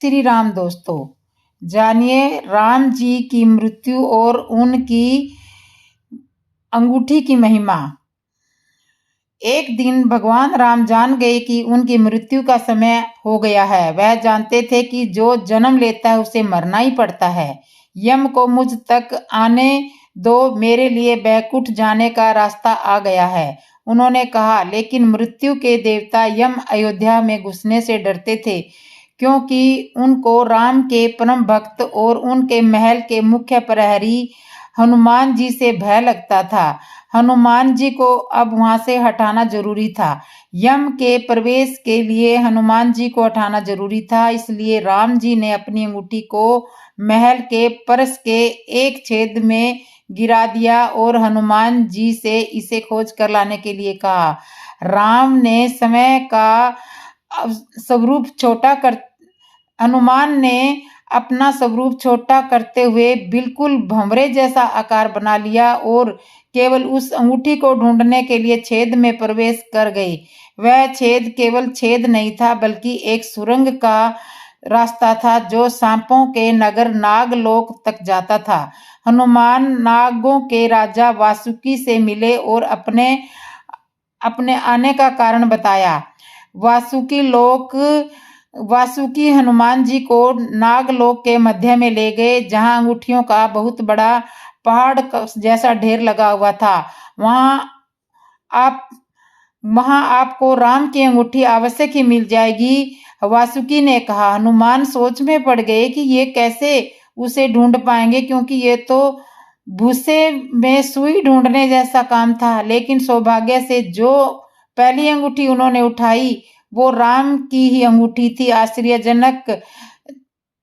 श्री राम दोस्तों, जानिए राम जी की मृत्यु और उनकी अंगूठी की महिमा। एक दिन भगवान राम जान गए कि उनकी मृत्यु का समय हो गया है। वह जानते थे कि जो जन्म लेता है उसे मरना ही पड़ता है। यम को मुझ तक आने दो, मेरे लिए बैकुंठ जाने का रास्ता आ गया है, उन्होंने कहा। लेकिन मृत्यु के देवता यम अयोध्या में घुसने से डरते थे, क्योंकि उनको राम के परम भक्त और उनके महल के मुख्य प्रहरी हनुमान जी से भय लगता था। हनुमान जी को अब वहां से हटाना जरूरी था। यम के प्रवेश के लिए हनुमान जी को हटाना जरूरी था। इसलिए राम जी ने अपनी अंगूठी को महल के फर्श के एक छेद में गिरा दिया और हनुमान जी से इसे खोज कर लाने के लिए कहा। राम ने समय का स्वरूप छोटा कर हनुमान ने अपना स्वरूप छोटा करते हुए बिल्कुल भंवरे जैसा आकार बना लिया और केवल उस अंगूठी को ढूंढने के लिए छेद में प्रवेश कर गए। वह छेद केवल छेद नहीं था, बल्कि एक सुरंग का रास्ता था जो सांपों के नगर नागलोक तक जाता था। हनुमान नागों के राजा वासुकी से मिले और अपने आने का कारण बताया। वासुकी हनुमान जी को नागलोक के मध्य में ले गए, जहां अंगूठियों का बहुत बड़ा पहाड़ जैसा ढेर लगा हुआ था। वहां आपको राम की अंगूठी आवश्यक ही मिल जाएगी, वासुकी ने कहा। हनुमान सोच में पड़ गए कि ये कैसे उसे ढूंढ पाएंगे, क्योंकि ये तो भूसे में सुई ढूंढने जैसा काम था। लेकिन सौभाग्य से जो पहली अंगूठी उन्होंने उठाई वो राम की ही अंगूठी थी। आश्चर्यजनक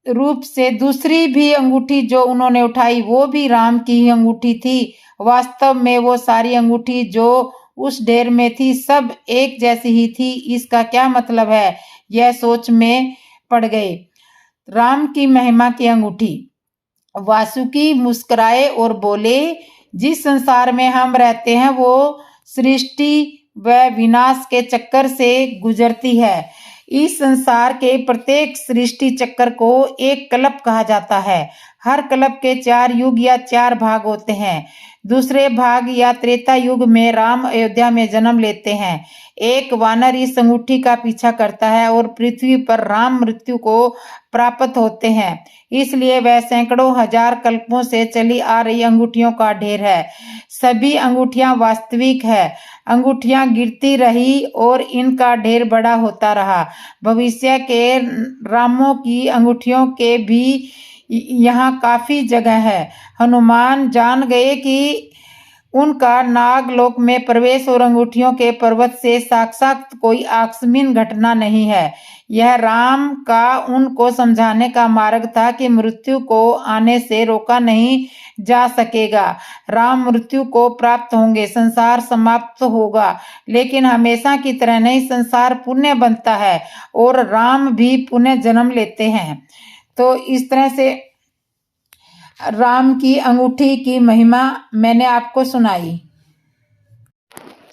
रूप से दूसरी भी अंगूठी जो उन्होंने उठाई वो भी राम की ही अंगूठी थी। वास्तव में वो सारी अंगूठी जो उस ढेर में थी सब एक जैसी ही थी। इसका क्या मतलब है, यह सोच में पड़ गए। राम की महिमा की अंगूठी। वासुकी मुस्कुराए और बोले, जिस संसार में हम रहते हैं वो सृष्टि व विनाश के चक्कर से गुजरती है। इस संसार के प्रत्येक सृष्टि चक्कर को एक कल्प कहा जाता है। हर कल्प के 4 युग या 4 भाग होते हैं। दूसरे भाग या त्रेता युग में राम अयोध्या में जन्म लेते हैं। एक वानर इस अंगूठी का पीछा करता है और पृथ्वी पर राम मृत्यु को प्राप्त होते हैं। इसलिए वह सैकड़ों हजार कल्पों से चली आ रही अंगूठियों का ढेर है। सभी अंगूठियां वास्तविक है। अंगूठियां गिरती रही और इनका ढेर बड़ा होता रहा। भविष्य के रामों की अंगूठियों के भी यहाँ काफी जगह है। हनुमान जान गए कि उनका नागलोक में प्रवेश और अंगूठियों के पर्वत से साक्षात कोई आकस्मिक घटना नहीं है। यह राम का उनको समझाने का मार्ग था कि मृत्यु को आने से रोका नहीं जा सकेगा। राम मृत्यु को प्राप्त होंगे, संसार समाप्त होगा, लेकिन हमेशा की तरह नहीं। संसार पुण्य बनता है और राम भी पुण्य जन्म लेते हैं। तो इस तरह से राम की अंगूठी की महिमा मैंने आपको सुनाई।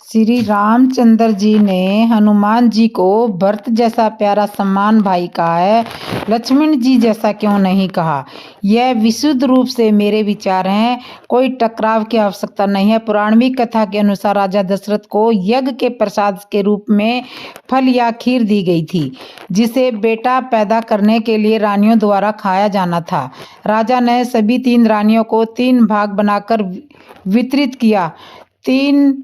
श्री रामचंद्र जी ने हनुमान जी को भरत जैसा प्यारा सम्मान भाई कहा है, लक्ष्मण जी जैसा क्यों नहीं कहा। यह विशुद्ध रूप से मेरे विचार हैं, कोई टकराव की आवश्यकता नहीं है। पुराणिक कथा के अनुसार राजा दशरथ को यज्ञ के प्रसाद के रूप में फल या खीर दी गई थी, जिसे बेटा पैदा करने के लिए रानियों द्वारा खाया जाना था। राजा ने सभी 3 रानियों को 3 भाग बनाकर वितरित किया। 3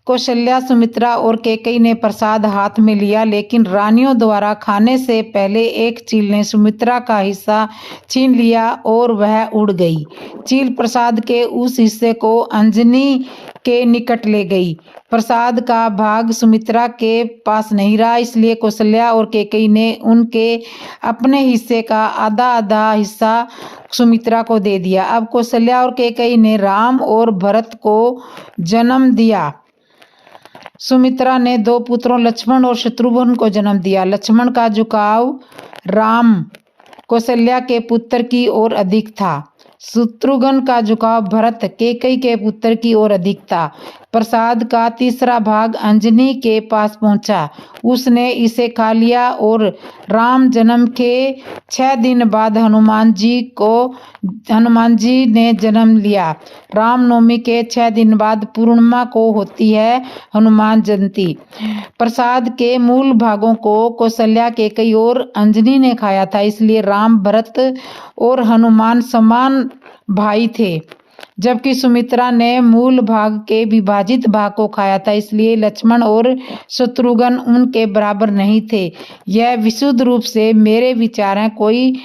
कौशल्या, सुमित्रा और कैकेयी ने प्रसाद हाथ में लिया, लेकिन रानियों द्वारा खाने से पहले एक चील ने सुमित्रा का हिस्सा छीन लिया और वह उड़ गई। चील प्रसाद के उस हिस्से को अंजनी के निकट ले गई। प्रसाद का भाग सुमित्रा के पास नहीं रहा, इसलिए कौशल्या और कैकेयी ने उनके अपने हिस्से का आधा हिस्सा सुमित्रा को दे दिया। अब कौशल्या और कैकेयी ने राम और भरत को जन्म दिया। सुमित्रा ने 2 पुत्रों लक्ष्मण और शत्रुघ्न को जन्म दिया। लक्ष्मण का झुकाव राम कौशल्या के पुत्र की ओर अधिक था। शत्रुघ्न का झुकाव भरत कैकेयी के पुत्र की ओर अधिक था। प्रसाद का तीसरा भाग अंजनी के पास पहुंचा। उसने इसे खा लिया और राम जन्म के 6 दिन बाद हनुमान जी ने जन्म लिया। रामनवमी के 6 दिन बाद पूर्णिमा को होती है हनुमान जयंती। प्रसाद के मूल भागों को कौशल्या के कई और अंजनी ने खाया था, इसलिए राम, भरत और हनुमान समान भाई थे। जबकि सुमित्रा ने मूल भाग के विभाजित भाग को खाया था, इसलिए लक्ष्मण और शत्रुघ्न उनके बराबर नहीं थे। यह विशुद्ध रूप से मेरे विचार हैं, कोई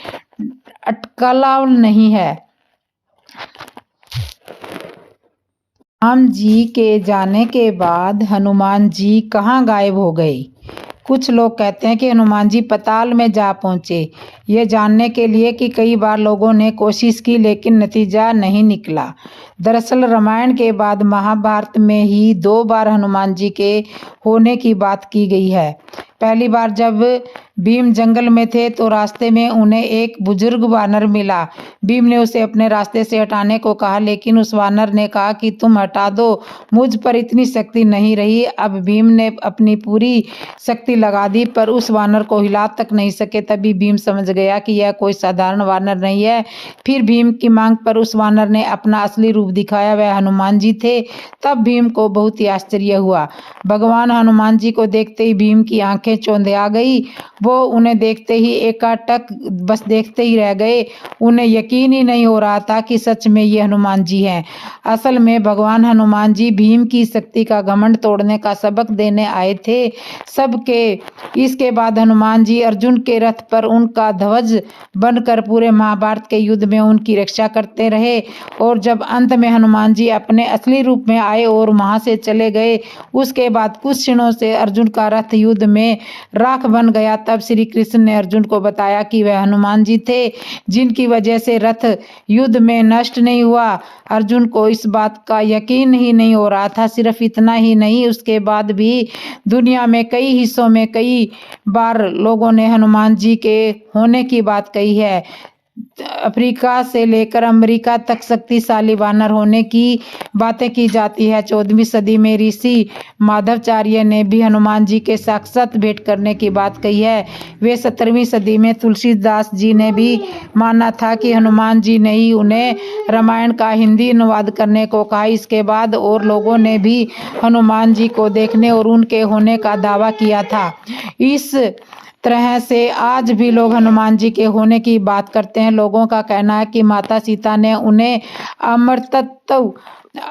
अटकलाव नहीं है। राम जी के जाने के बाद हनुमान जी कहाँ गायब हो गए? कुछ लोग कहते हैं कि हनुमान जी पाताल में जा पहुंचे, ये जानने के लिए कि कई बार लोगों ने कोशिश की लेकिन नतीजा नहीं निकला। दरअसल रामायण के बाद महाभारत में ही 2 बार हनुमान जी के होने की बात की गई है। पहली बार जब भीम जंगल में थे तो रास्ते में उन्हें एक बुजुर्ग वानर मिला। भीम ने उसे अपने रास्ते से हटाने को कहा, लेकिन उस वानर ने कहा कि तुम हटा दो, मुझ पर इतनी शक्ति नहीं रही। अब भीम ने अपनी पूरी शक्ति लगा दी पर उस वानर को हिला तक नहीं सके। तभी भीम समझ गया कि यह कोई साधारण वानर नहीं है। फिर भीम की मांग पर उस वानर ने अपना असली रूप दिखाया, वह हनुमान जी थे। तब भीम को बहुत ही आश्चर्य हुआ। भगवान हनुमान जी को देखते ही भीम की आंखें चौंधे आ गई। वो उन्हें देखते ही एकाटक बस देखते ही रह गए। उन्हें यकीन ही नहीं हो रहा था कि सच में ये हनुमान जी हैं। असल में भगवान हनुमान जी भीम की शक्ति का घमंड तोड़ने का सबक देने आए थे सबके। इसके बाद हनुमान जी अर्जुन के रथ पर उनका ध्वज बनकर पूरे महाभारत के युद्ध में उनकी रक्षा करते रहे। और जब अंत में हनुमान जी अपने असली रूप में आए और वहां से चले गए, उसके बाद कुछ क्षणों से अर्जुन का रथ युद्ध में राख बन गया। तब श्री कृष्ण ने अर्जुन को बताया कि वह हनुमान जी थे, जिनकी वजह से रथ युद्ध में नष्ट नहीं हुआ। अर्जुन को इस बात का यकीन ही नहीं हो रहा था। सिर्फ इतना ही नहीं, उसके बाद भी दुनिया में कई हिस्सों में कई बार लोगों ने हनुमान जी के होने की बात कही है। अफ्रीका से लेकर अमेरिका तक शक्तिशाली वानर होने की बातें की जाती है। 14वीं सदी में ऋषि माधवाचार्य ने भी हनुमान जी के साक्षात भेंट करने की बात कही है। वे 17वीं सदी में तुलसीदास जी ने भी माना था कि हनुमान जी ने ही उन्हें रामायण का हिंदी अनुवाद करने को कहा। इसके बाद और लोगों ने भी हनुमान जी को देखने और उनके होने का दावा किया था। इस तरह से आज भी लोग हनुमान जी के होने की बात करते हैं। लोगों का कहना है कि माता सीता ने उन्हें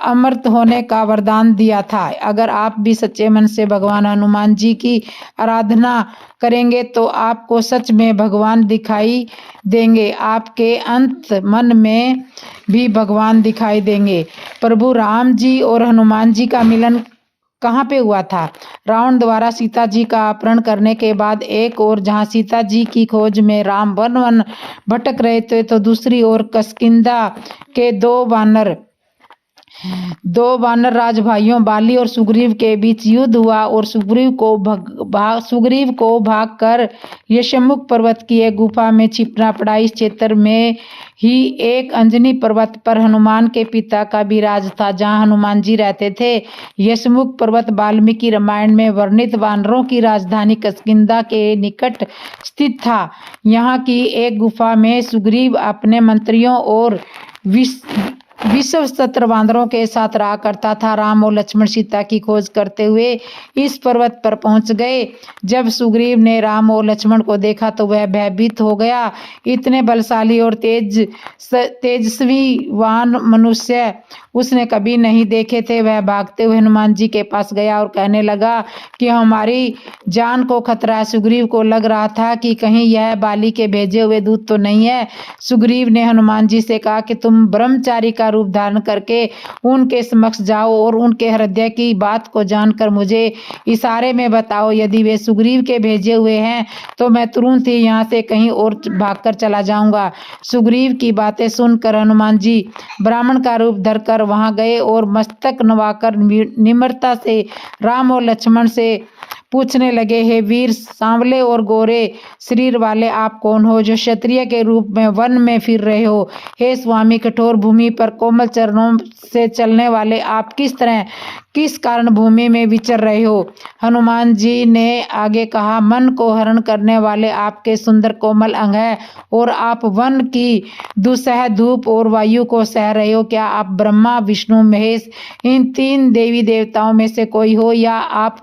अमृत होने का वरदान दिया था। अगर आप भी सच्चे मन से भगवान हनुमान जी की आराधना करेंगे तो आपको सच में भगवान दिखाई देंगे। आपके अंत मन में भी भगवान दिखाई देंगे। प्रभु राम जी और हनुमान जी का मिलन कहाँ पे हुआ था? रावण द्वारा सीता जी का अपहरण करने के बाद एक और जहाँ सीता जी की खोज में राम वन वन भटक रहे थे, तो दूसरी ओर किष्किंधा के दो वानर राज भाइयों बाली और सुग्रीव के बीच युद्ध हुआ और सुग्रीव को भागकर यशमुख पर्वत की एक गुफा में छिपना पड़ा। इस क्षेत्र में ही एक अंजनी पर्वत पर हनुमान के पिता का भी राज था, जहां हनुमान जी रहते थे। यशमुख पर्वत वाल्मीकि रामायण में वर्णित वानरों की राजधानी किष्किंधा के निकट स्थित था। यहाँ की एक गुफा में सुग्रीव अपने मंत्रियों और विश्व सत्र वानरों के साथ रहा करता था। राम और लक्ष्मण सीता की खोज करते हुए इस पर्वत पर पहुंच गए। जब सुग्रीव ने राम और लक्ष्मण को देखा तो वह भयभीत हो गया। इतने बलशाली और तेजस्वी वान मनुष्य उसने कभी नहीं देखे थे। वह भागते हुए हनुमान जी के पास गया और कहने लगा कि हमारी जान को खतरा है। सुग्रीव को लग रहा था कि कहीं यह बाली के भेजे हुए दूत तो नहीं है। सुग्रीव ने हनुमान जी से कहा कि तुम ब्रह्मचारी का रूप धारण करके उनके समक्ष जाओ और उनके हृदय की बात को जानकर मुझे इशारे में बताओ। यदि वे सुग्रीव के भेजे हुए हैं तो मैं तुरंत ही यहाँ से कहीं और भागकर चला जाऊंगा। सुग्रीव की बातें सुनकर हनुमान जी ब्राह्मण का रूप धरकर वहां गए और मस्तक नवाकर निम्रता से राम और लक्ष्मण से पूछने लगे, हे वीर, सांवले और गोरे शरीर वाले आप कौन हो जो क्षत्रिय के रूप में वन में फिर रहे हो? हे स्वामी, कठोर भूमि पर कोमल चरणों से चलने वाले आप किस कारण भूमि में विचर रहे हो? हनुमान जी ने आगे कहा, मन को हरण करने वाले आपके सुंदर कोमल अंग है और आप वन की दुसह धूप और वायु को सह रहे हो। क्या आप ब्रह्मा, विष्णु, महेश इन 3 देवी देवताओं में से कोई हो या आप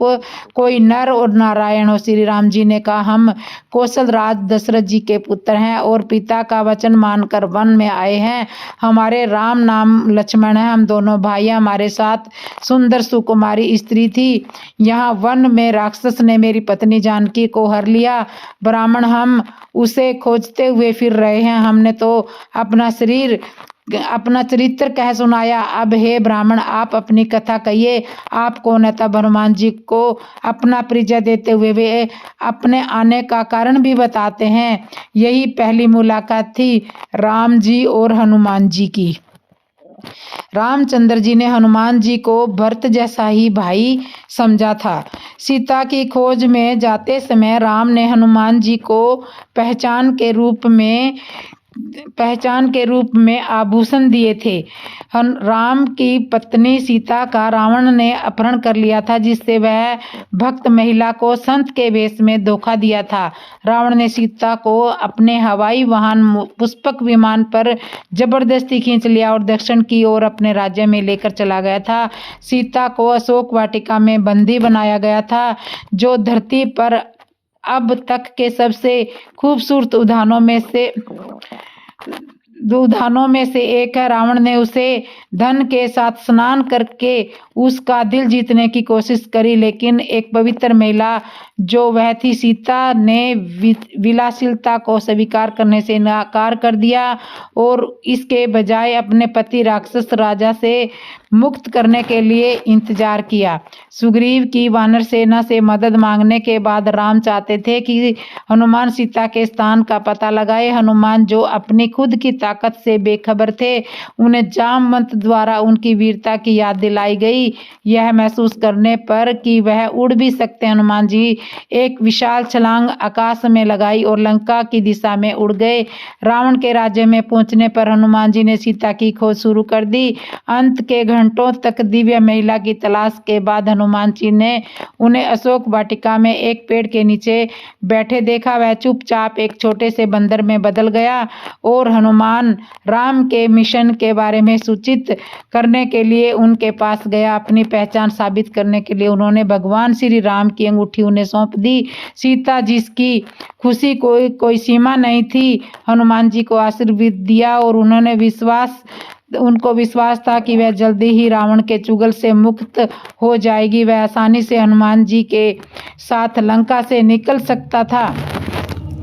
कोई नर और नारायण हो? श्री राम जी ने कहा, हम कौशल राज दशरथ जी के पुत्र हैं और पिता का वचन मानकर वन में आए हैं। हमारे राम नाम लक्ष्मण है, हम दोनों भाई। हमारे साथ सुंदर सुकुमारी स्त्री थी। यहाँ वन में राक्षस ने मेरी पत्नी जानकी को हर लिया। ब्राह्मण हम उसे खोजते हुए फिर रहे हैं। हमने तो अपना चरित्र कह सुनाया। अब हे ब्राह्मण, आप अपनी कथा कहिए, आप कौन है? तब हनुमान जी को अपना परिचय देते हुए वे अपने आने का कारण भी बताते हैं। यही पहली मुलाकात थी राम जी और हनुमान जी की। रामचंद्र जी ने हनुमान जी को भरत जैसा ही भाई समझा था। सीता की खोज में जाते समय राम ने हनुमान जी को पहचान के रूप में आभूषण दिए थे। राम की पत्नी सीता का रावण ने अपहरण कर लिया था, जिससे वह भक्त महिला को संत के वेश में धोखा दिया था। रावण ने सीता को अपने हवाई वाहन पुष्पक विमान पर जबरदस्ती खींच लिया और दक्षिण की ओर अपने राज्य में लेकर चला गया था। सीता को अशोक वाटिका में बंदी बनाया गया था, जो धरती पर अब तक के सबसे खूबसूरत उद्यानों में से एक है। रावण ने उसे धन के साथ स्नान करके उसका दिल जीतने की कोशिश करी, लेकिन एक पवित्र महिला जो वह थी सीता ने विलासिलता को स्वीकार करने से इनकार कर दिया और इसके बजाय अपने पति राक्षस राजा से मुक्त करने के लिए इंतजार किया। सुग्रीव की वानर सेना से मदद मांगने के बाद राम चाहते थे कि हनुमान सीता के स्थान का पता लगाए। हनुमान, जो अपनी खुद की ताकत से बेखबर थे, उन्हें जामवंत द्वारा उनकी वीरता की याद दिलाई गई। यह महसूस करने पर कि वह उड़ भी सकते, हनुमान जी एक विशाल छलांग आकाश में लगाई और लंका की दिशा में उड़ गए। रावण के राज्य में पहुंचने पर हनुमान जी ने सीता की खोज शुरू कर दी। अंत के घंटों तक दिव्य महिला की तलाश के बाद हनुमान जी ने उन्हें अशोक वाटिका में एक पेड़ के नीचे बैठे देखा। वह चुपचाप एक छोटे से बंदर में बदल गया और हनुमान राम के मिशन के बारे में सूचित करने के लिए उनके पास गया। अपनी पहचान साबित करने के लिए उन्होंने भगवान श्री राम की अंगूठी उन्हें सौंप दी। सीता, जिसकी खुशी कोई सीमा नहीं थी, हनुमान जी को आशीर्वाद दिया और उनको विश्वास था कि वह जल्दी ही रावण के चुगल से मुक्त हो जाएगी। वह आसानी से हनुमान जी के साथ लंका से निकल सकता था,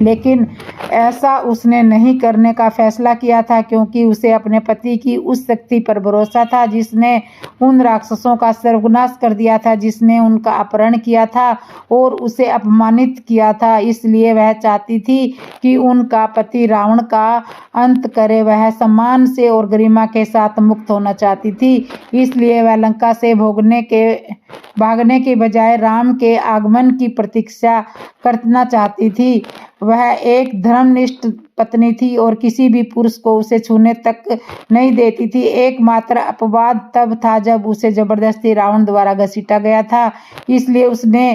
लेकिन ऐसा उसने नहीं करने का फैसला किया था, क्योंकि उसे अपने पति की उस शक्ति पर भरोसा था जिसने उन राक्षसों का सर्वनाश कर दिया था, जिसने उनका अपहरण किया था और उसे अपमानित किया था। इसलिए वह चाहती थी कि उनका पति रावण का अंत करे। वह सम्मान से और गरिमा के साथ मुक्त होना चाहती थी। इसलिए वह लंका से भागने के बजाय राम के आगमन की प्रतीक्षा करना चाहती थी। वह एक धर्मनिष्ठ पत्नी थी और किसी भी पुरुष को उसे छूने तक नहीं देती थी। एकमात्र अपवाद तब था जब उसे जबरदस्ती रावण द्वारा घसीटा गया था। इसलिए उसने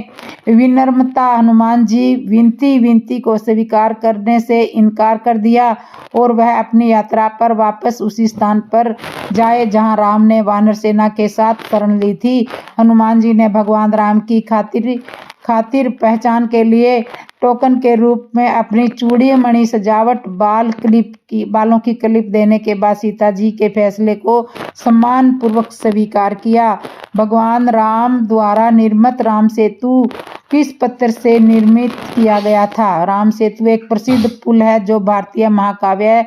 विनम्रता हनुमान जी विनती को स्वीकार करने से इनकार कर दिया और वह अपनी यात्रा पर वापस उसी स्थान पर जाए जहां राम ने वानर सेना के साथ शरण ली थी। हनुमान जी ने भगवान राम की खातिर पहचान के लिए टोकन के रूप में अपनी चूड़ी मणि सजावट बालों की क्लिप देने के बाद सीता जी के फैसले को सम्मान पूर्वक स्वीकार किया। भगवान राम द्वारा निर्मित राम सेतु किस पत्थर से निर्मित किया गया था? राम सेतु एक प्रसिद्ध पुल है जो भारतीय महाकाव्य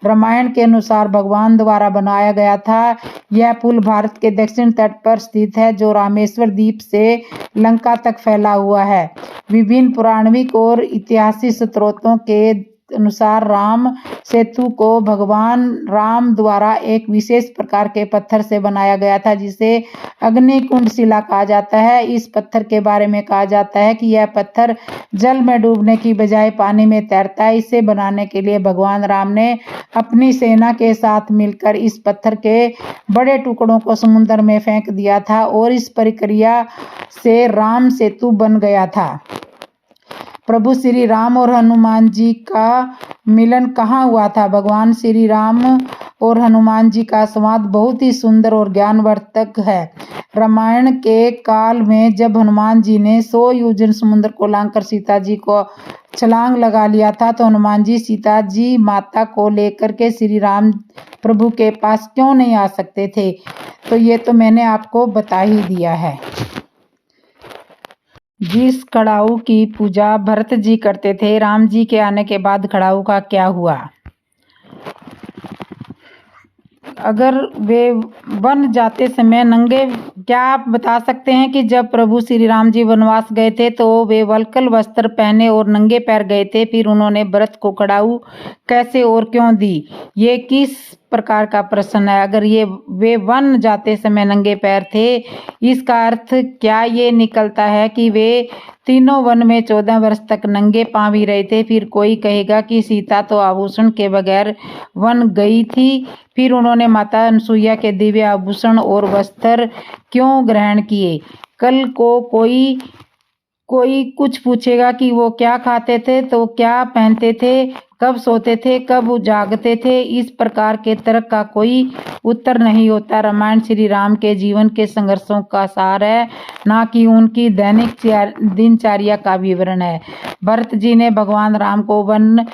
रामायण के अनुसार भगवान द्वारा बनाया गया था। यह पुल भारत के दक्षिण तट पर स्थित है, जो रामेश्वर द्वीप से लंका तक फैला हुआ है। विभिन्न पौराणिक और ऐतिहासिक स्रोतों के अनुसार राम सेतु को भगवान राम द्वारा एक विशेष प्रकार के पत्थर से बनाया गया था जिसे अग्निकुंड शिला कहा जाता है। इस पत्थर के बारे में कहा जाता है कि यह पत्थर जल में डूबने की बजाय पानी में तैरता है। इसे बनाने के लिए भगवान राम ने अपनी सेना के साथ मिलकर इस पत्थर के बड़े टुकड़ों को समुद्र में फेंक दिया था और इस प्रक्रिया से राम सेतु बन गया था। प्रभु श्री राम और हनुमान जी का मिलन कहाँ हुआ था? भगवान श्री राम और हनुमान जी का संवाद बहुत ही सुंदर और ज्ञानवर्धक है। रामायण के काल में जब हनुमान जी ने 100 योजन समुद्र को लांघकर सीता जी को छलांग लगा लिया था तो हनुमान जी सीता जी माता को लेकर के श्री राम प्रभु के पास क्यों नहीं आ सकते थे? तो ये तो मैंने आपको बता ही दिया है। जिस खड़ाऊ की पूजा भरत जी करते थे, राम जी के आने के बाद खड़ाऊ का क्या हुआ? अगर वे वन जाते समय नंगे, क्या आप बता सकते हैं कि जब प्रभु श्री राम जी वनवास गए थे तो वे वल्कल वस्त्र पहने और नंगे पैर गए थे, फिर उन्होंने भरत को खड़ाऊ कैसे और क्यों दी? ये किस प्रकार का प्रश्न है। अगर वे वन जाते समय नंगे पैर थे, इसका अर्थ क्या ये निकलता है कि वे तीनों वन में 14 वर्ष तक नंगे पांव ही रहे थे? फिर कोई कहेगा कि सीता तो आभूषण के बगैर वन गई थी, फिर उन्होंने माता अनसुईया के दिव्य आभूषण और वस्त्र क्यों ग्रहण किए? कल को कोई कुछ पूछेगा कि वो क्या खाते थे, तो क्या पहनते थे, कब सोते थे, कब जागते थे? इस प्रकार के तर्क का कोई उत्तर नहीं होता। रामायण श्री राम के जीवन के संघर्षों का सार है, ना कि उनकी दैनिक दिनचर्या का विवरण है। भरत जी ने भगवान राम को वन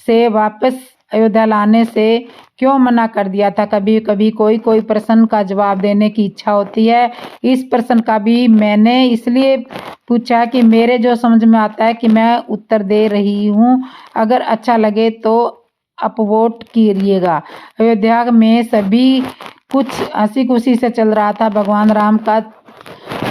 से वापस अयोध्या लाने से क्यों मना कर दिया था? कभी कभी कोई प्रश्न का जवाब देने की इच्छा होती है। इस प्रश्न का भी मैंने इसलिए पूछा कि मेरे जो समझ में आता है कि मैं उत्तर दे रही हूँ। अगर अच्छा लगे तो अपवोट कीजिएगा। अयोध्या में सभी कुछ हंसी खुशी से चल रहा था। भगवान राम का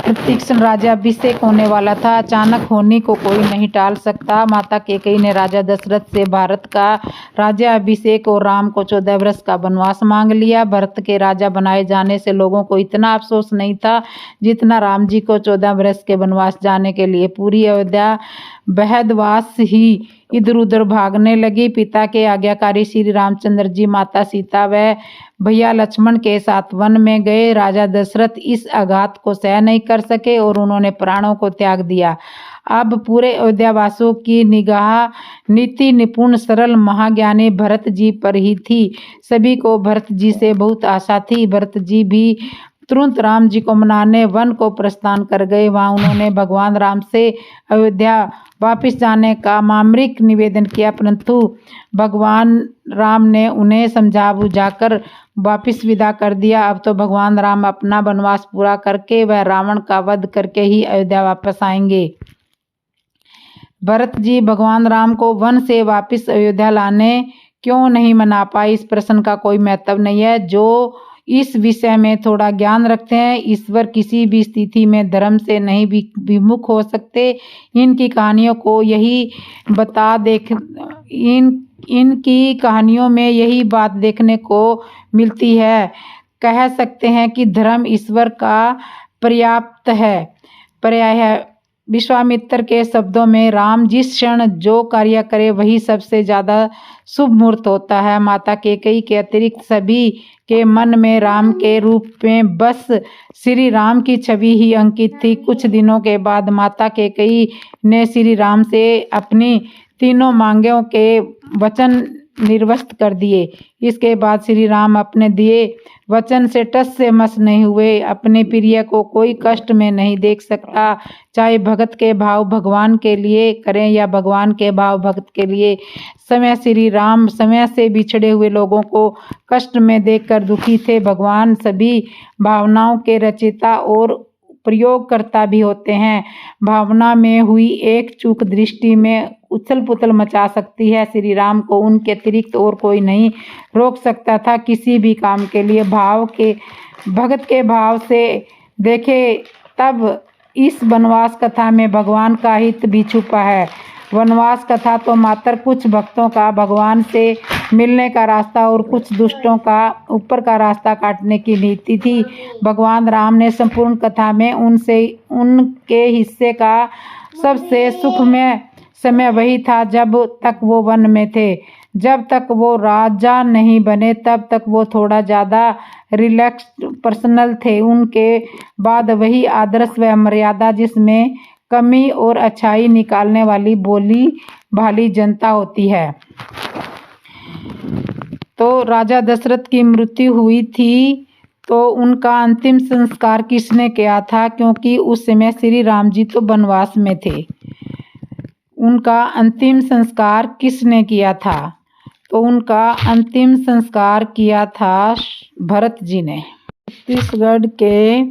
प्रतीक्षण राज्याभिषेक होने वाला था। अचानक होने को कोई नहीं टाल सकता। माता कैकेयी ने राजा दशरथ से भारत का राज्याभिषेक और राम को 14 वर्ष का वनवास मांग लिया। भरत के राजा बनाए जाने से लोगों को इतना अफसोस नहीं था जितना राम जी को 14 वर्ष के वनवास जाने के लिए। पूरी अयोध्या बहदवास ही इधर उधर भागने लगी। पिता के आज्ञाकारी श्री रामचंद्र जी माता सीता व भैया लक्ष्मण के साथ वन में गए। राजा दशरथ इस आघात को सह नहीं कर सके और उन्होंने प्राणों को त्याग दिया। अब पूरे अयोध्यावासियों की निगाह नीति निपुण सरल महाज्ञानी भरत जी पर ही थी। सभी को भरत जी से बहुत आशा थी। भरत जी भी तुरंत राम जी को मनाने वन को प्रस्थान कर गए। वहां उन्होंने भगवान राम से अयोध्या वापस जाने का मामरिक निवेदन किया, परंतु भगवान राम ने उन्हें समझा बुझाकर वापस विदा कर दिया। अब तो भगवान राम अपना वनवास पूरा करके वह रावण का वध करके ही अयोध्या वापस आएंगे। भरत जी भगवान राम को वन से वापस अयोध्या लाने क्यों नहीं मना पाए? इस प्रश्न का कोई महत्व नहीं है। जो इस विषय में थोड़ा ज्ञान रखते हैं, ईश्वर किसी भी स्थिति में धर्म से नहीं विमुख हो सकते। इनकी कहानियों को यही इनकी कहानियों में यही बात देखने को मिलती है। कह सकते हैं कि धर्म ईश्वर का पर्याय है। विश्वामित्र के शब्दों में राम जिस क्षण जो कार्य करे वही सबसे ज्यादा शुभ मुहूर्त होता है। माता कैकेयी के अतिरिक्त सभी के मन में राम के रूप में बस श्री राम की छवि ही अंकित थी। कुछ दिनों के बाद माता कैकेयी ने श्री राम से अपनी तीनों मांगों के वचन निर्वस्त कर दिए। इसके बाद श्री राम अपने दिए वचन से टस से मस नहीं हुए। अपने प्रिय को कोई कष्ट में नहीं देख सकता, चाहे भगत के भाव भगवान के लिए करें या भगवान के भाव भगत के लिए। श्री राम समय से बिछड़े हुए लोगों को कष्ट में देखकर दुखी थे। भगवान सभी भावनाओं के रचयिता और प्रयोगकर्ता भी होते हैं। भावना में हुई एक चूक दृष्टि में उथल पुथल मचा सकती है। श्री राम को उनके अतिरिक्त और कोई नहीं रोक सकता था किसी भी काम के लिए। भगत के भाव से देखे तब इस वनवास कथा में भगवान का हित भी छुपा है। वनवास कथा तो मात्र कुछ भक्तों का भगवान से मिलने का रास्ता और कुछ दुष्टों का ऊपर का रास्ता काटने की नीति थी। भगवान राम ने संपूर्ण कथा में उनके हिस्से का सबसे सुखमय समय वही था जब तक वो वन में थे। जब तक वो राजा नहीं बने तब तक वो थोड़ा ज़्यादा रिलैक्स्ड पर्सनल थे। उनके बाद वही आदर्श व मर्यादा जिसमें कमी और अच्छाई निकालने वाली भोली भाली जनता होती है। तो राजा दशरथ की मृत्यु हुई थी तो उनका अंतिम संस्कार किसने किया था? क्योंकि उस समय श्री राम जी तो वनवास में थे। उनका अंतिम संस्कार किसने किया था? तो उनका अंतिम संस्कार किया था भरत जी ने। छत्तीसगढ़ के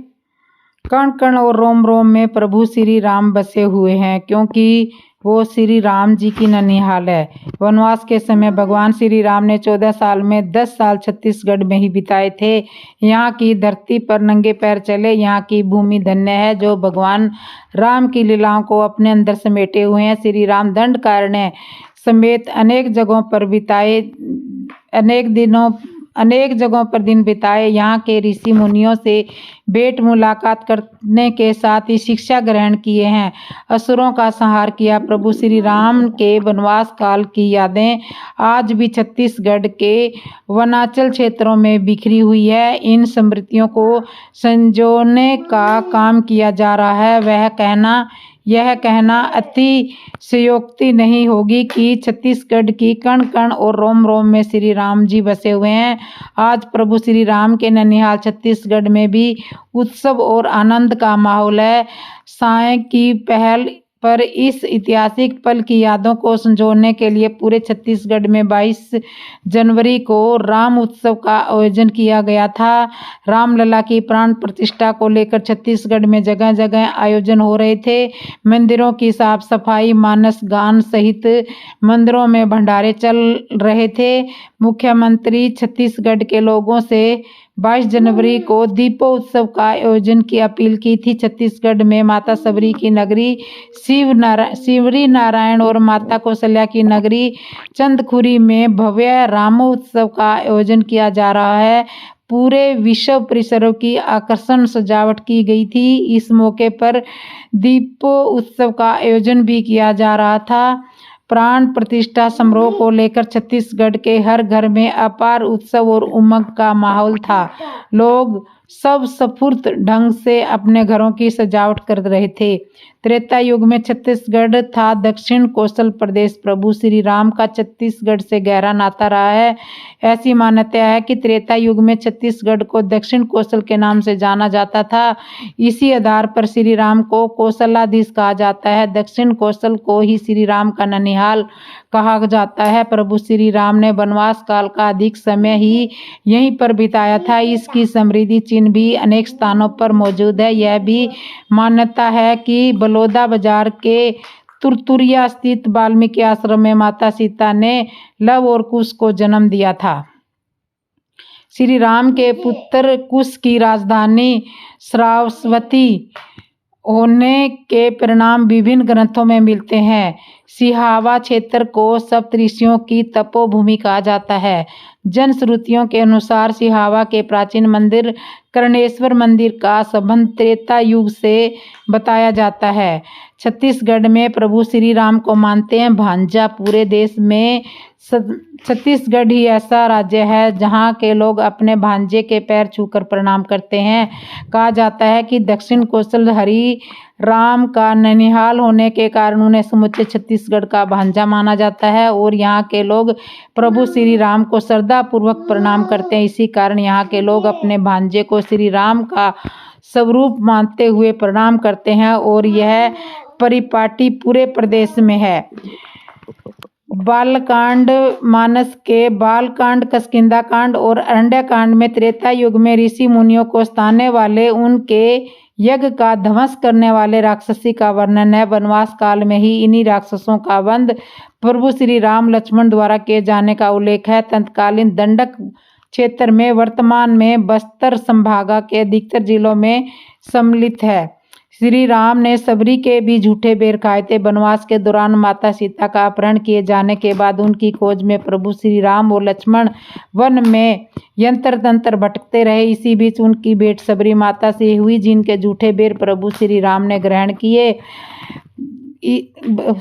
कण कण और रोम रोम में प्रभु श्री राम बसे हुए हैं क्योंकि वो श्री राम जी की ननिहाल है। वनवास के समय भगवान श्री राम ने 14 साल में 10 साल छत्तीसगढ़ में ही बिताए थे। यहाँ की धरती पर नंगे पैर चले। यहाँ की भूमि धन्य है जो भगवान राम की लीलाओं को अपने अंदर समेटे हुए हैं। श्री राम दंडकारण्य समेत अनेक जगहों पर दिन बिताए। यहाँ के ऋषि मुनियों से भेंट मुलाकात करने के साथ ही शिक्षा ग्रहण किए हैं। असुरों का संहार किया। प्रभु श्री राम के वनवास काल की यादें आज भी छत्तीसगढ़ के वनांचल क्षेत्रों में बिखरी हुई है। इन स्मृतियों को संजोने का काम किया जा रहा है। यह कहना अतिशयोक्ति नहीं होगी कि छत्तीसगढ़ की कण कण और रोम रोम में श्री राम जी बसे हुए हैं। आज प्रभु श्री राम के ननिहाल छत्तीसगढ़ में भी उत्सव और आनंद का माहौल है। साय की पहल पर इस ऐतिहासिक पल की यादों को संजोने के लिए पूरे छत्तीसगढ़ में 22 जनवरी को राम उत्सव का आयोजन किया गया था। रामलला की प्राण प्रतिष्ठा को लेकर छत्तीसगढ़ में जगह जगह आयोजन हो रहे थे। मंदिरों की साफ सफाई, मानस गान सहित मंदिरों में भंडारे चल रहे थे। मुख्यमंत्री छत्तीसगढ़ के लोगों से 22 जनवरी को दीपोत्सव का आयोजन की अपील की थी। छत्तीसगढ़ में माता सबरी की नगरी शिवरी नारायण और माता कौशल्या की नगरी चंदखुरी में भव्य रामोत्सव का आयोजन किया जा रहा है। पूरे विश्व परिसरों की आकर्षण सजावट की गई थी। इस मौके पर दीपोत्सव का आयोजन भी किया जा रहा था। प्राण प्रतिष्ठा समारोह को लेकर छत्तीसगढ़ के हर घर में अपार उत्सव और उमंग का माहौल था। लोग सब स्फूर्त ढंग से अपने घरों की सजावट कर रहे थे। त्रेता युग में छत्तीसगढ़ था दक्षिण कोसल प्रदेश। प्रभु श्री राम का छत्तीसगढ़ से गहरा नाता रहा है। ऐसी मान्यता है कि त्रेता युग में छत्तीसगढ़ को दक्षिण कोसल के नाम से जाना जाता था। इसी आधार पर श्री राम को कौशलाधीश कहा जाता है। दक्षिण कोसल को ही श्री राम का ननिहाल कहा जाता है। प्रभु श्री राम ने वनवास काल का अधिक समय ही यहीं पर बिताया था। इसकी समृद्धि चिन्ह भी अनेक स्थानों पर मौजूद है। यह भी मान्यता है कि बलौदा बाजार के तुरतुरिया स्थित वाल्मीकि आश्रम में माता सीता ने लव और कुश को जन्म दिया था। श्री राम के पुत्र कुश की राजधानी श्रावस्ती होने के परिणाम विभिन्न ग्रंथों में मिलते हैं। सिहावा क्षेत्र को सप्तऋषियों की तपोभूमि कहा जाता है। जनश्रुतियों के अनुसार सिहावा के प्राचीन मंदिर कर्णेश्वर मंदिर का संबंध त्रेता युग से बताया जाता है। छत्तीसगढ़ में प्रभु श्री राम को मानते हैं भांजा। पूरे देश में छत्तीसगढ़ ही ऐसा राज्य है जहाँ के लोग अपने भांजे के पैर छूकर प्रणाम करते हैं। कहा जाता है कि दक्षिण कोसल हरि राम का ननिहाल होने के कारण उन्हें समुचे छत्तीसगढ़ का भांजा माना जाता है और यहाँ के लोग प्रभु श्री राम को श्रद्धापूर्वक प्रणाम करते हैं। इसी कारण यहाँ के लोग अपने भांजे को श्री राम का स्वरूप मानते हुए प्रणाम करते हैं और यह परिपाटी पूरे प्रदेश में है। बालकांड मानस के बालकांड, किष्किंधा कांड और अरण्य कांड में त्रेता युग में ऋषि मुनियों को सताने वाले उनके यज्ञ का ध्वंस करने वाले राक्षसी का वर्णन है। वनवास काल में ही इन्हीं राक्षसों का वध प्रभु श्री राम लक्ष्मण द्वारा किए जाने का उल्लेख है। तत्कालीन दंडक क्षेत्र में वर्तमान में बस्तर संभाग के अधिकतर जिलों में सम्मिलित है। श्री राम ने सबरी के भी झूठे बेर खाए थे। वनवास के दौरान माता सीता का अपहरण किए जाने के बाद उनकी खोज में प्रभु श्री राम और लक्ष्मण वन में यंत्र तंत्र भटकते रहे। इसी बीच उनकी भेंट सबरी माता से हुई, जिनके झूठे बेर प्रभु श्री राम ने ग्रहण किए।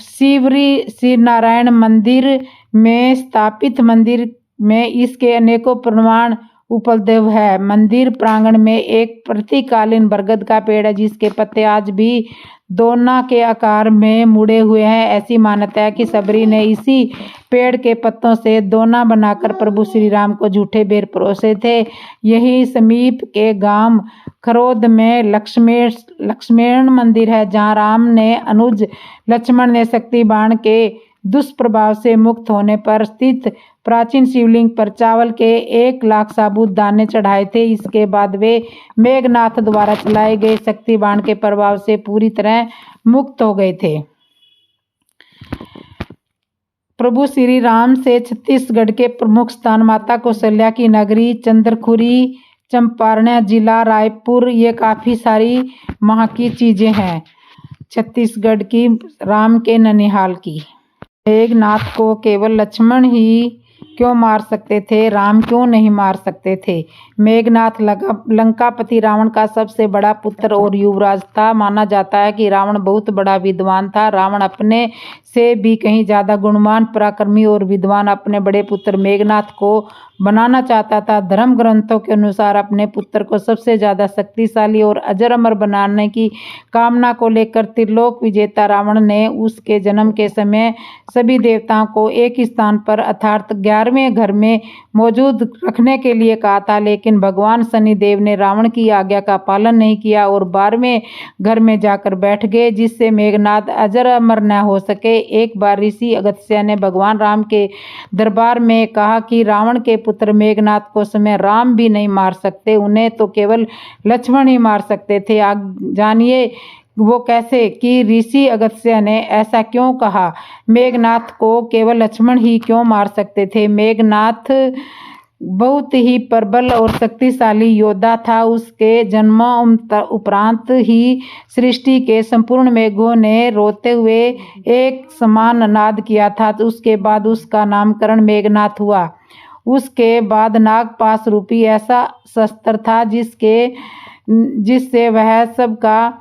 श्री नारायण मंदिर में स्थापित मंदिर में इसके अनेकों प्रमाण उपलब्ध है। मंदिर प्रांगण में एक प्रतीकालीन बरगद का पेड़ है, जिसके पत्ते आज भी दोना के आकार में मुड़े हुए हैं। ऐसी मान्यता है कि सबरी ने इसी पेड़ के पत्तों से दोना बनाकर प्रभु श्री राम को झूठे बेर परोसे थे। यही समीप के गांव खरोद में लक्ष्मण मंदिर है, जहां राम ने अनुज लक्ष्मण ने शक्ति बाण के दुष्प्रभाव से मुक्त होने पर स्थित प्राचीन शिवलिंग पर चावल के 1 लाख साबुत दाने चढ़ाए थे। इसके बाद वे मेघनाथ द्वारा चलाए गए शक्ति बाण के प्रभाव से पूरी तरह मुक्त हो गए थे। प्रभु श्री राम से छत्तीसगढ़ के प्रमुख स्थान माता कौशल्या की नगरी, चंद्रखुरी, चंपारण जिला, रायपुर, ये काफ़ी सारी वहाँ की चीज़ें हैं। छत्तीसगढ़ की राम के ननिहाल की। मेघनाथ को केवल लक्ष्मण ही क्यों मार सकते थे, राम क्यों नहीं मार सकते थे? मेघनाथ लंकापति रावण का सबसे बड़ा पुत्र और युवराज था। माना जाता है कि रावण बहुत बड़ा विद्वान था। रावण अपने से भी कहीं ज़्यादा गुणवान, पराक्रमी और विद्वान अपने बड़े पुत्र मेघनाथ को बनाना चाहता था। धर्म ग्रंथों के अनुसार अपने पुत्र को सबसे ज़्यादा शक्तिशाली और अजर अमर बनाने की कामना को लेकर त्रिलोक विजेता रावण ने उसके जन्म के समय सभी देवताओं को एक स्थान पर अर्थात 11वें घर में मौजूद रखने के लिए कहा था, लेकिन भगवान शनिदेव ने रावण की आज्ञा का पालन नहीं किया और 12वें घर में जाकर बैठ गए, जिससे मेघनाथ अजर अमर न हो सके। एक बार ऋषि अगस्त्य ने भगवान राम के दरबार में कहा कि रावण के पुत्र मेघनाथ को समय राम भी नहीं मार सकते, उन्हें तो केवल लक्ष्मण ही मार सकते थे। जानिए वो कैसे कि ऋषि अगस्त्य ने ऐसा क्यों कहा, मेघनाथ को केवल लक्ष्मण ही क्यों मार सकते थे? मेघनाथ बहुत ही प्रबल और शक्तिशाली योद्धा था। उसके जन्म उपरांत ही सृष्टि के संपूर्ण मेघों ने रोते हुए एक समान नाद किया था। उसके बाद उसका नामकरण मेघनाथ हुआ। उसके बाद नागपाश रूपी ऐसा शस्त्र था जिससे वह सबका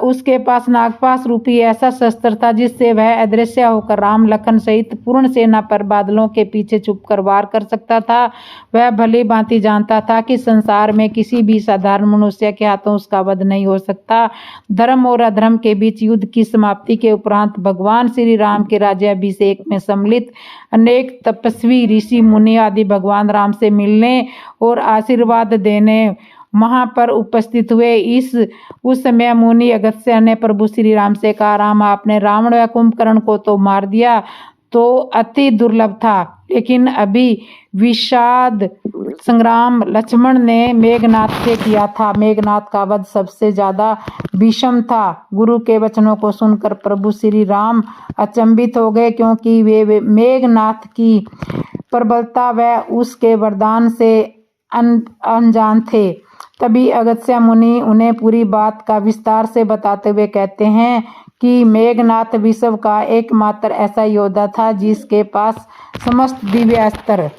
उसके पास नागपाश रूपी ऐसा शस्त्र था जिससे वह अदृश्य होकर राम लखन सहित पूर्ण सेना पर बादलों के पीछे छुपकर वार कर सकता था। वह भली भांति जानता था कि संसार में किसी भी साधारण मनुष्य के हाथों उसका वध नहीं हो सकता। धर्म और अधर्म के बीच युद्ध की समाप्ति के उपरांत भगवान श्री राम के राज्याभिषेक में सम्मिलित अनेक तपस्वी ऋषि मुनि आदि भगवान राम से मिलने और आशीर्वाद देने वहां पर उपस्थित हुए। उस समय मुनि अगस्त्य ने प्रभु श्री राम से कहा, राम आपने रावण व कुंभकर्ण को तो मार दिया तो अति दुर्लभ था, लेकिन अभी विषाद संग्राम लक्ष्मण ने मेघनाथ से किया था। मेघनाथ का वध सबसे ज्यादा भीषण था। गुरु के वचनों को सुनकर प्रभु श्री राम अचंभित हो गए, क्योंकि वे मेघनाथ की प्रबलता व उसके वरदान से अनजान थे। तभी अगस्त्य मुनि उन्हें पूरी बात का विस्तार से बताते हुए कहते हैं कि मेघनाथ विश्व का एकमात्र ऐसा योद्धा था जिसके पास समस्त दिव्य अस्त्र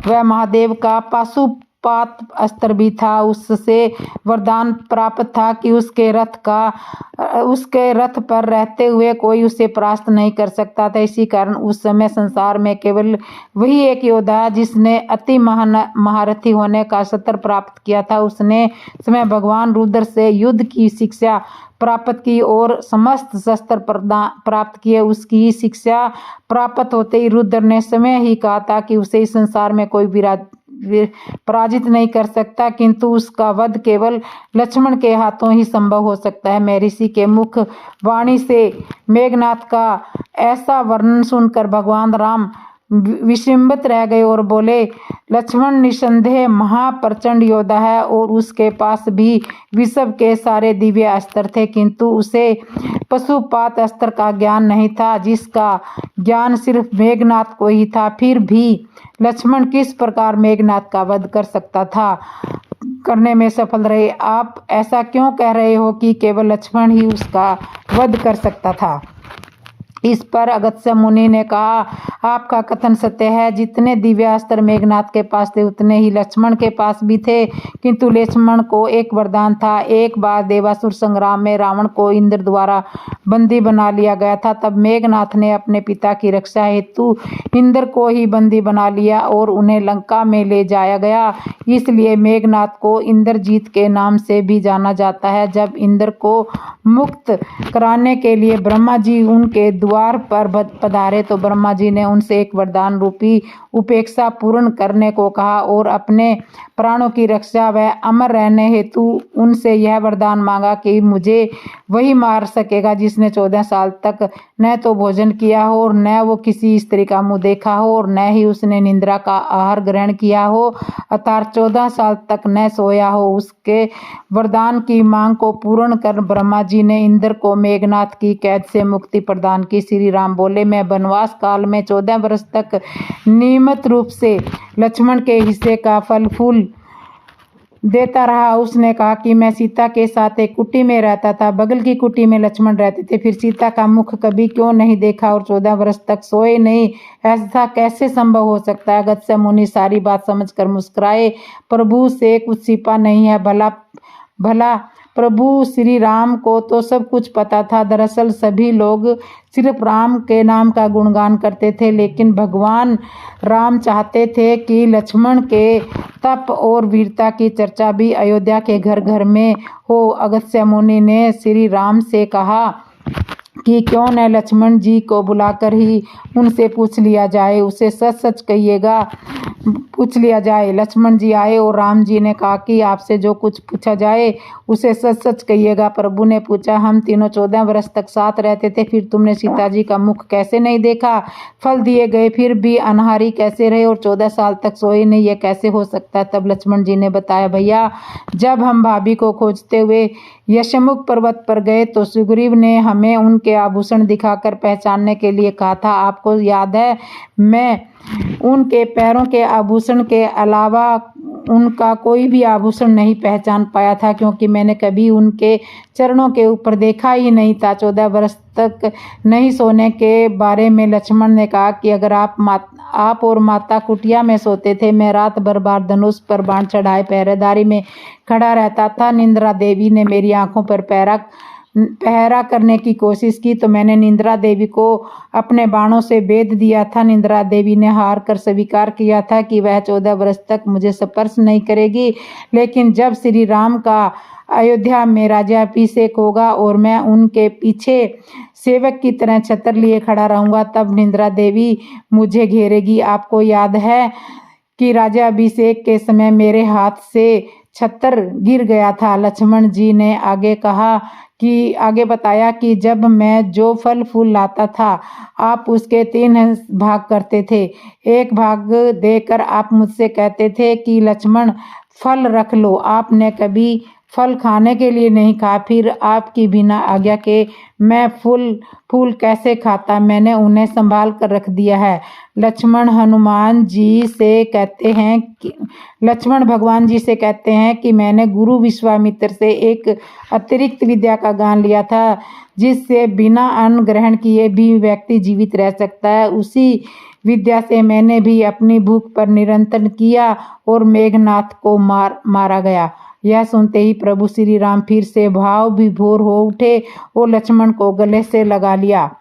वह महादेव का पाशुपात अस्त्र भी था। उससे वरदान प्राप्त था कि उसके रथ पर रहते हुए कोई उसे परास्त नहीं कर सकता था। इसी कारण उस समय संसार में केवल वही एक योद्धा जिसने अति महारथी होने का सत्र प्राप्त किया था। उसने समय भगवान रुद्र से युद्ध की शिक्षा प्राप्त की और समस्त शस्त्र प्राप्त किए। उसकी शिक्षा प्राप्त होते ही रुद्र ने समय ही कहा था कि उसे इस संसार में कोई पराजित नहीं कर सकता, किंतु उसका वध केवल लक्ष्मण के हाथों ही संभव हो सकता है। महर्षि के मुख वाणी से मेघनाथ का ऐसा वर्णन सुनकर भगवान राम विस्मित रह गए और बोले, लक्ष्मण निसंदेह महाप्रचंड योद्धा है और उसके पास भी विश्व के सारे दिव्य अस्त्र थे, किंतु उसे पशुपात अस्त्र का ज्ञान नहीं था, जिसका ज्ञान सिर्फ मेघनाथ को ही था। फिर भी लक्ष्मण किस प्रकार मेघनाद का वध कर सकता था, करने में सफल रहे। आप ऐसा क्यों कह रहे हो कि केवल लक्ष्मण ही उसका वध कर सकता था? इस पर अगस्त्य मुनि ने कहा, आपका कथन सत्य है। जितने दिव्यास्त्र मेघनाद के पास थे उतने ही लक्ष्मण के पास भी थे, किंतु लक्ष्मण को एक वरदान था। एक बार देवासुर संग्राम में रावण को इंद्र द्वारा बंदी बना लिया गया था। तब मेघनाद ने अपने पिता की रक्षा हेतु इंद्र को ही बंदी बना लिया और उन्हें लंका में ले जाया गया। इसलिए मेघनाद को इंद्रजीत के नाम से भी जाना जाता है। जब इंद्र को मुक्त कराने के लिए ब्रह्मा जी उनके द्वार पर पधारे तो ब्रह्मा जी ने उनसे एक वरदान रूपी उपेक्षा पूर्ण करने को कहा और अपने प्राणों की रक्षा व अमर रहने हेतु उनसे यह वरदान मांगा कि मुझे वही मार सकेगा जिसने 14 साल तक न तो भोजन किया हो और न वो किसी स्त्री का मुंह देखा हो और न ही उसने निंद्रा का आहार ग्रहण किया हो, अर्थात 14 साल तक न सोया हो। उसके वरदान की मांग को पूर्ण कर ब्रह्मा जी ने इंद्र को मेघनाद की कैद से मुक्ति प्रदान की। श्री राम बोले, मैं वनवास काल में 14 वर्ष तक नियमित रूप से लक्ष्मण के हिस्से का फल फूल देता रहा। उसने कहा कि मैं सीता के साथ एक कुटी में रहता था, बगल की कुटी में लक्ष्मण रहते थे, फिर सीता का मुख कभी क्यों नहीं देखा और 14 वर्ष तक सोए नहीं, ऐसा कैसे संभव हो सकता है? अगस्त्य मुनि सारी बात समझकर मुस्कुराए। प्रभु से कुछ छिपा नहीं है। भला प्रभु श्री राम को तो सब कुछ पता था। दरअसल सभी लोग सिर्फ राम के नाम का गुणगान करते थे, लेकिन भगवान राम चाहते थे कि लक्ष्मण के तप और वीरता की चर्चा भी अयोध्या के घर घर में हो। अगस्त्य मुनि ने श्री राम से कहा कि क्यों न लक्ष्मण जी को बुलाकर ही उनसे पूछ लिया जाए, उसे सच सच कहिएगा, पूछ लिया जाए। लक्ष्मण जी आए और राम जी ने कहा कि आपसे जो कुछ पूछा जाए उसे सच सच कहिएगा। प्रभु ने पूछा, हम तीनों 14 वर्ष तक साथ रहते थे, फिर तुमने सीता जी का मुख कैसे नहीं देखा? फल दिए गए फिर भी अनहारी कैसे रहे और 14 साल तक सोए नहीं, ये कैसे हो सकता है? तब लक्ष्मण जी ने बताया, भैया जब हम भाभी को खोजते हुए यशमुख पर्वत पर गए तो सुग्रीव ने हमें उनके आभूषण दिखाकर पहचानने के लिए कहा था। आपको याद है, मैं उनके पैरों के आभूषण के अलावा उनका कोई भी आभूषण नहीं पहचान पाया था, क्योंकि मैंने कभी उनके चरणों के ऊपर देखा ही नहीं था। 14 वर्ष तक नहीं सोने के बारे में लक्ष्मण ने कहा कि अगर आप और माता कुटिया में सोते थे, मैं रात भर बार धनुष पर बाण चढ़ाए पहरेदारी में खड़ा रहता था। निंद्रा देवी ने मेरी आंखों पर पहरा करने की कोशिश की तो मैंने निंद्रा देवी को अपने बाणों से बेध दिया था। निंद्रा देवी ने हार कर स्वीकार किया था कि वह 14 वर्ष तक मुझे स्पर्श नहीं करेगी, लेकिन जब श्री राम का अयोध्या में राज्याभिषेक होगा और मैं उनके पीछे सेवक की तरह छत्र लिए खड़ा रहूंगा, तब निंद्रा देवी मुझे घेरेगी। आपको याद है कि राज्याभिषेक के समय मेरे हाथ से छत्र गिर गया था। लक्ष्मण जी ने आगे बताया कि जब मैं जो फल फूल लाता था आप उसके 3 भाग करते थे। एक भाग देकर आप मुझसे कहते थे कि लक्ष्मण फल रख लो। आपने कभी फल खाने के लिए नहीं कहा, फिर आपकी बिना आज्ञा के मैं फूल कैसे खाता? मैंने उन्हें संभाल कर रख दिया है। लक्ष्मण भगवान जी से कहते हैं कि मैंने गुरु विश्वामित्र से एक अतिरिक्त विद्या का ज्ञान लिया था, जिससे बिना अन्न ग्रहण किए भी व्यक्ति जीवित रह सकता है। उसी विद्या से मैंने भी अपनी भूख पर नियंत्रण किया और मेघनाद को मारा गया। यह सुनते ही प्रभु श्री राम फिर से भाव विभोर हो उठे और लक्ष्मण को गले से लगा लिया।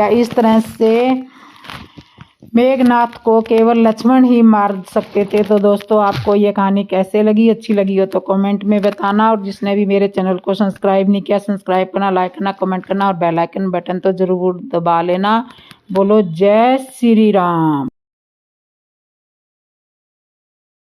इस तरह से मेघनाद को केवल लक्ष्मण ही मार सकते थे। तो दोस्तों, आपको ये कहानी कैसे लगी? अच्छी लगी हो तो कमेंट में बताना, और जिसने भी मेरे चैनल को सब्सक्राइब नहीं किया, सब्सक्राइब करना, लाइक करना, कमेंट करना और बेल आइकन बटन तो जरूर दबा लेना। बोलो जय श्री राम।